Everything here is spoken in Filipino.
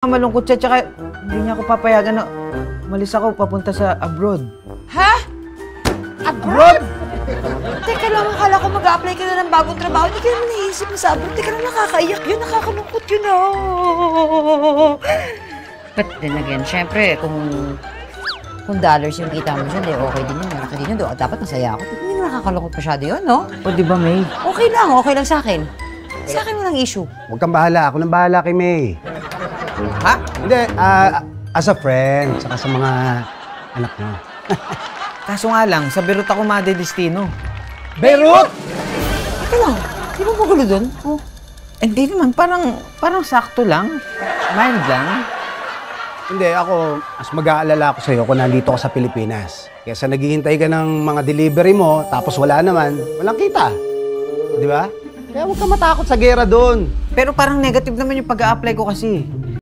Malungkot siya, tsaka hindi niya ako papayagan na umalis ako papunta sa abroad. Ha? Abroad? Teka lang, akala ko mag-a-apply ka na ng bagong trabaho. Hindi ka naman naisip na sa abroad. Teka lang, nakakaiyak yun, nakakalungkot yun But then again, syempre, kung dollars yung kita mo dyan, okay din yun, malaki din yun. Dapat masaya ako. Hindi na nakakalungkot masyado yun, no? O di ba, May? Okay lang sa akin. Sa akin walang issue. Huwag kang bahala. Ako nang bahala kay May. Ha? Hindi, as a friend, saka sa mga anak mo. Kaso nga lang, sa Beirut ako madedestino. Beirut! Teka lang, di ba magulo dun? Oh. Hindi naman, parang sakto lang. Mild lang. Hindi, ako, mas mag-aalala ako sa'yo kung nandito ka sa Pilipinas. Kesa naghihintay ka ng mga delivery mo, tapos wala naman, walang kita. Di ba? Kaya huwag ka matakot sa gera doon. Pero parang negative naman yung pag-a-apply ko kasi.